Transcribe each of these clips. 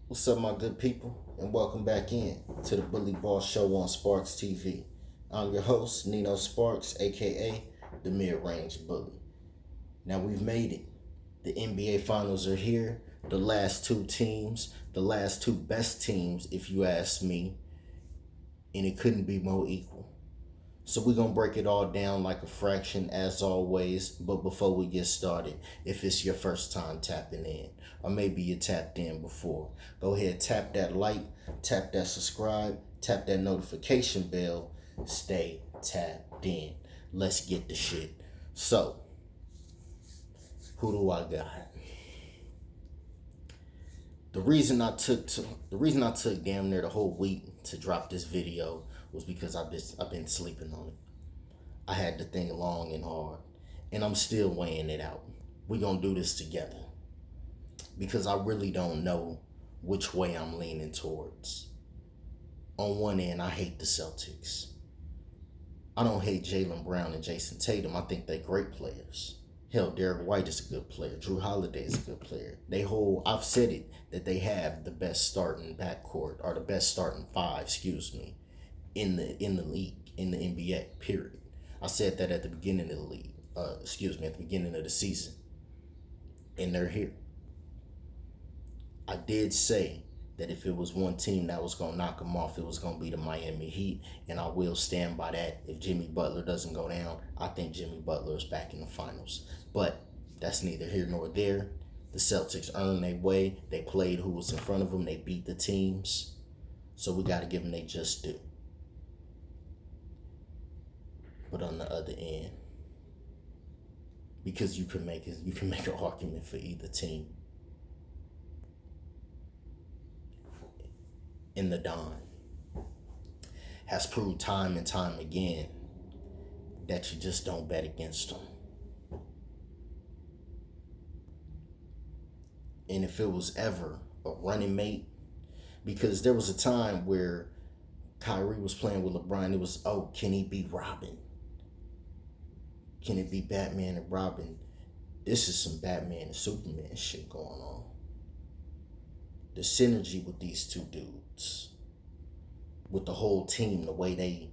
What's up, my good people, and welcome back in to the Bully Ball Show on Sparks TV. I'm your host, Nino Sparks, aka the Mid Range Bully. Now we've made it. The NBA Finals are here. The last two teams, the last two best teams, if you ask me, and it couldn't be more equal. So we're gonna break it all down like a fraction as always. But before we get started, if it's your first time tapping in, or maybe you tapped in before, go ahead, tap that like, tap that subscribe, tap that notification bell. Stay tapped in. Let's get the shit. So, who do I got? The reason I took damn near the whole week to drop this video was because I've been sleeping on it. I had to think long and hard, and I'm still weighing it out. We're gonna do this together because I really don't know which way I'm leaning towards. On one end, I hate the Celtics. I don't hate Jaylen Brown and Jason Tatum. I think they're great players. Hell, Derek White is a good player. Drew Holiday is a good player. I've said it, that they have the best starting backcourt, or the best starting five, in the league, in the NBA, period. I said that at the beginning of the league, at the beginning of the season, and they're here. I did say that if it was one team that was going to knock them off, it was going to be the Miami Heat, and I will stand by that. If Jimmy Butler doesn't go down, I think Jimmy Butler is back in the finals. But that's neither here nor there. The Celtics earned their way. They played who was in front of them. They beat the teams. So we got to give them they just due. But on the other end, because you can make an argument for either team. In the Don has proved time and time again that you just don't bet against them. And if it was ever a running mate, because there was a time where Kyrie was playing with LeBron, it was, oh, can he be Robin? Can it be Batman and Robin? This is some Batman and Superman shit going on. The synergy with these two dudes, with the whole team, the way they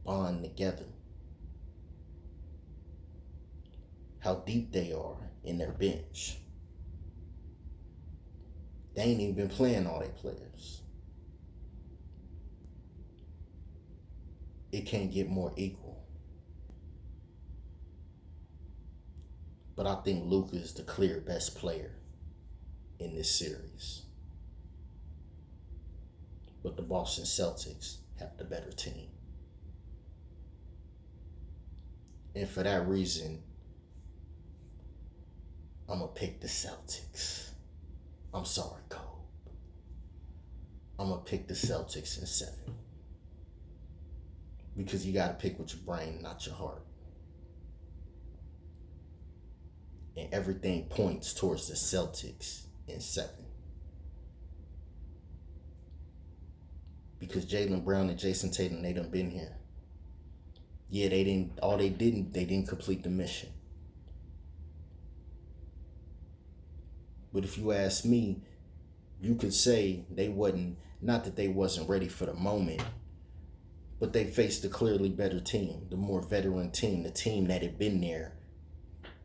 bond together, how deep they are in their bench. They ain't even been playing all their players. It can't get more equal. But I think Luka is the clear best player in this series. But the Boston Celtics have the better team. And for that reason, I'm going to pick the Celtics. I'm sorry, Cole. I'm going to pick the Celtics in 7. Because you got to pick with your brain, not your heart. And everything points towards the Celtics in 7. Because Jaylen Brown and Jason Tatum, they done been here. Yeah, they didn't complete the mission. But if you ask me, you could say not that they wasn't ready for the moment, but they faced a clearly better team, the more veteran team, the team that had been there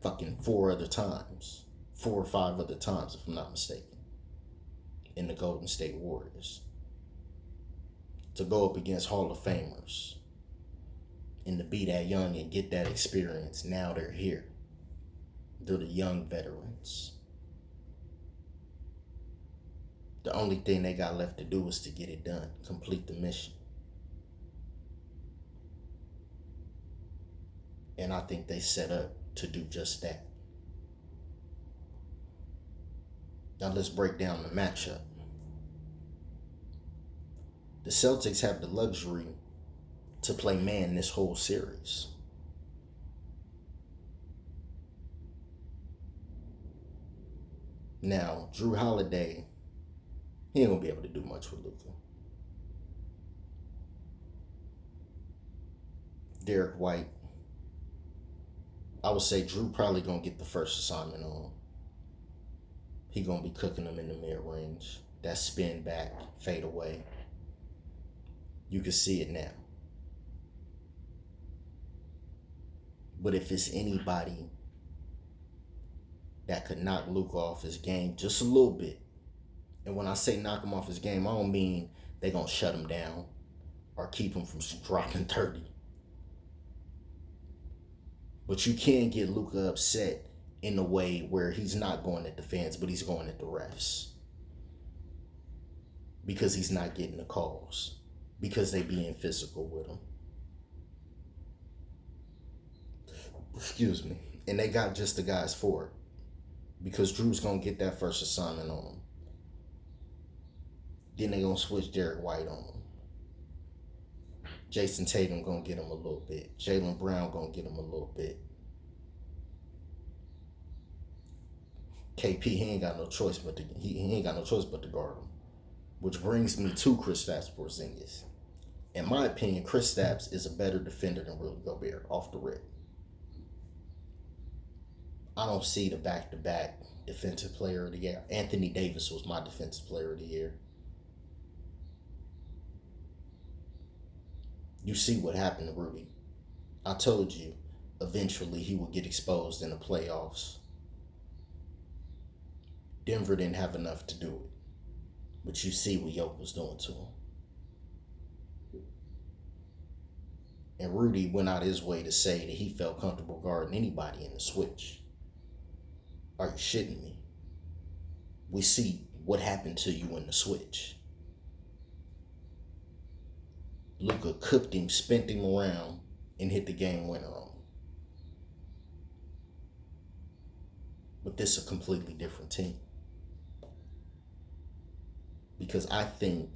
fucking 4 or 5 other times, if I'm not mistaken, in the Golden State Warriors. To go up against Hall of Famers and to be that young and get that experience. Now they're here. They're the young veterans. The only thing they got left to do is to get it done, complete the mission. And I think they set up to do just that. Now let's break down the matchup. The Celtics have the luxury to play man this whole series. Now, Drew Holiday, he ain't gonna be able to do much with Luka. Derek White, I would say Drew probably gonna get the first assignment on. He gonna be cooking them in the mid range. that spin back, fade away. You can see it now. But if it's anybody that could knock Luka off his game just a little bit, and when I say knock him off his game, I don't mean they gonna shut him down or keep him from dropping 30. But you can get Luka upset in a way where he's not going at the fans, but he's going at the refs. Because he's not getting the calls. Because they being physical with him. Excuse me. And they got just the guys for it. Because Drew's going to get that first assignment on him. Then they going to switch Derek White on him. Jason Tatum going to get him a little bit. Jaylen Brown going to get him a little bit. KP, he ain't got no choice but to guard him. Which brings me to Kristaps Porzingis. In my opinion, Kristaps is a better defender than Rudy Gobert off the rip. I don't see the back-to-back defensive player of the year. Anthony Davis was my defensive player of the year. You see what happened to Rudy. I told you, eventually he would get exposed in the playoffs. Denver didn't have enough to do it. But you see what Jokic was doing to him. And Rudy went out his way to say that he felt comfortable guarding anybody in the switch. Are you shitting me? We see what happened to you in the switch. Luka cooked him, spent him around, and hit the game winner on him. But this is a completely different team. Because I think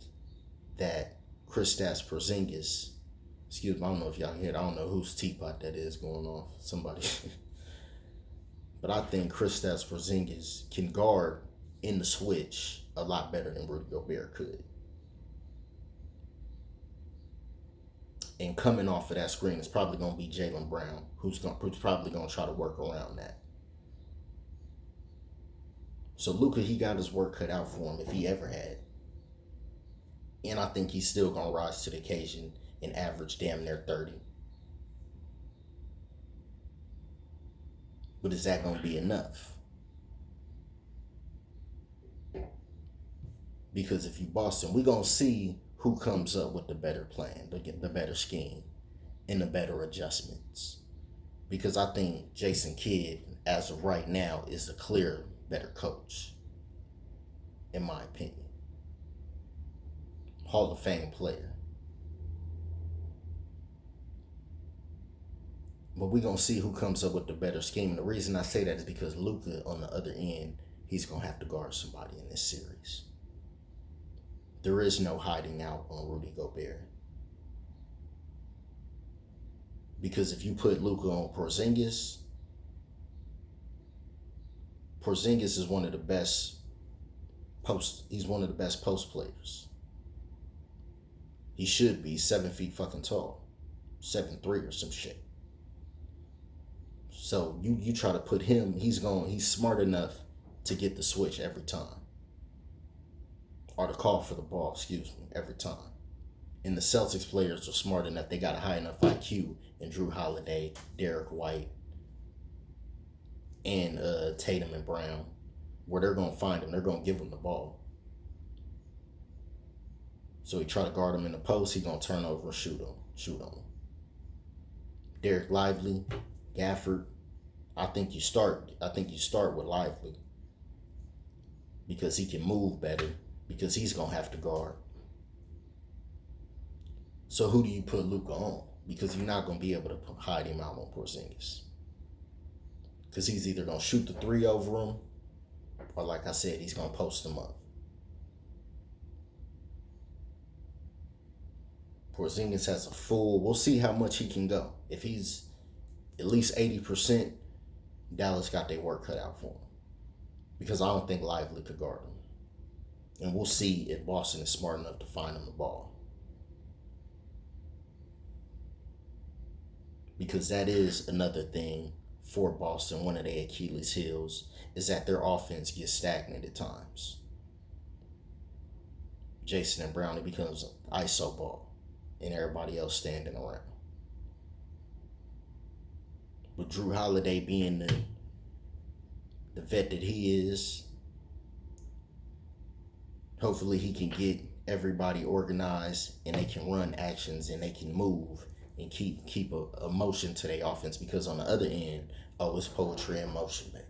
that Kristaps Porzingis, excuse me, I don't know if y'all hear it, I don't know whose teapot that is going off, somebody. But I think Kristaps Porzingis can guard in the switch a lot better than Rudy Gobert could. And coming off of that screen is probably going to be Jaylen Brown, who's probably going to try to work around that. So Luka, he got his work cut out for him if he ever had. And I think he's still going to rise to the occasion and average damn near 30. But is that going to be enough? Because if you Boston, we're going to see who comes up with the better plan, the better scheme, and the better adjustments. Because I think Jason Kidd, as of right now, is a clear better coach, in my opinion. Hall of Fame player. But we're going to see who comes up with the better scheme. And the reason I say that is because Luka, on the other end, he's going to have to guard somebody in this series. There is no hiding out on Rudy Gobert. Because if you put Luka on Porzingis is one of the best he's one of the best post players. He should be 7 feet fucking tall. 7'3" or some shit. So you try to put him, he's smart enough to get the switch every time. Or to call for the ball, every time. And the Celtics players are smart enough, they got a high enough IQ in Drew Holiday, Derek White, and Tatum and Brown, where they're going to find him, they're going to give him the ball. So he try to guard him in the post, he going to turn over and shoot on him. Derek Lively, Gafford, I think you start with Lively because he can move better, because he's going to have to guard. So who do you put Luka on? Because you're not going to be able to hide him out on Porzingis. Because he's either going to shoot the three over him, or like I said, he's going to post him up. Porzingis has a full, we'll see how much he can go. If he's at least 80%, Dallas got their work cut out for him. Because I don't think Lively could guard him. And we'll see if Boston is smart enough to find him the ball. Because that is another thing for Boston. One of their Achilles heels is that their offense gets stagnant at times. Jason and Brown, it becomes ISO ball and everybody else standing around. With Jrue Holiday being the vet that he is, hopefully he can get everybody organized and they can run actions and they can move and keep a motion to their offense, because on the other end, it's poetry in motion, baby.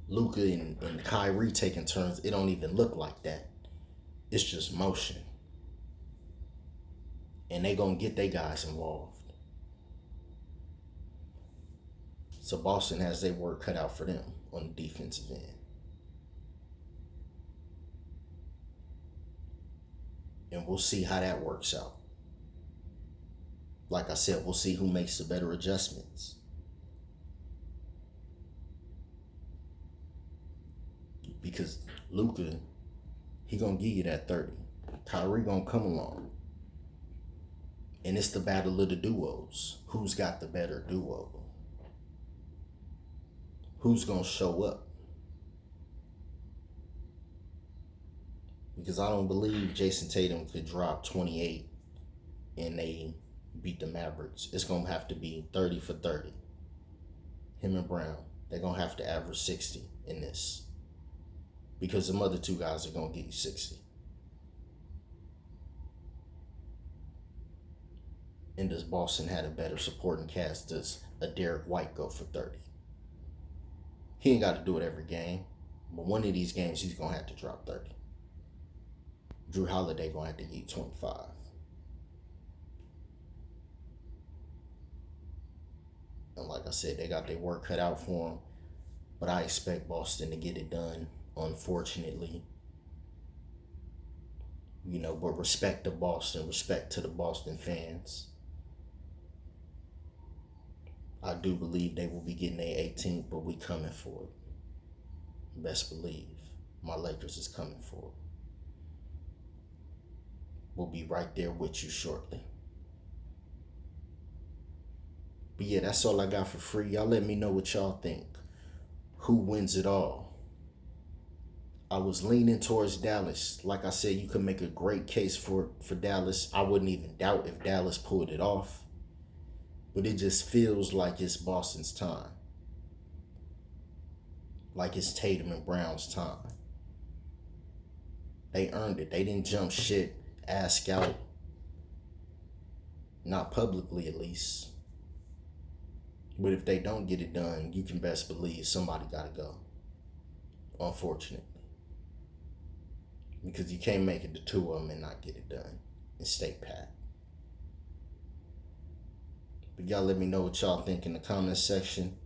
Luka and Kyrie taking turns, it don't even look like that. It's just motion. And they gonna get their guys involved. So Boston has their work cut out for them on the defensive end. And we'll see how that works out. Like I said, we'll see who makes the better adjustments. Because Luka, he gonna give you that 30. Kyrie gonna come along. And it's the battle of the duos. Who's got the better duo? Who's gonna show up? Because I don't believe Jason Tatum could drop 28 and they beat the Mavericks. It's gonna have to be 30 for 30. Him and Brown, they're gonna have to average 60 in this. Because the other two guys are gonna get you 60. And does Boston have a better supporting cast? Does a Derek White go for 30? He ain't got to do it every game, but one of these games he's gonna have to drop 30. Jrue Holiday gonna have to get 25. And like I said, they got their work cut out for them, but I expect Boston to get it done. Unfortunately, but respect to Boston, respect to the Boston fans. I do believe they will be getting their 18th, but we coming for it. Best believe my Lakers is coming for it. We'll be right there with you shortly. But yeah, that's all I got for free. Y'all let me know what y'all think. Who wins it all? I was leaning towards Dallas. Like I said, you could make a great case for Dallas. I wouldn't even doubt if Dallas pulled it off. But it just feels like it's Boston's time. Like it's Tatum and Brown's time. They earned it. They didn't jump shit, ask out. Not publicly, at least. But if they don't get it done, you can best believe somebody got to go. Unfortunately. Because you can't make it to two of them and not get it done and stay pat. But y'all let me know what y'all think in the comments section.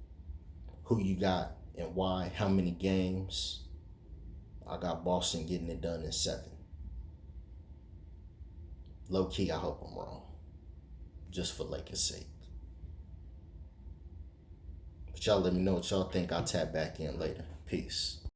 Who you got and why. How many games. I got Boston getting it done in 7. Low key, I hope I'm wrong. Just for Lakers' sake. But y'all let me know what y'all think. I'll tap back in later. Peace.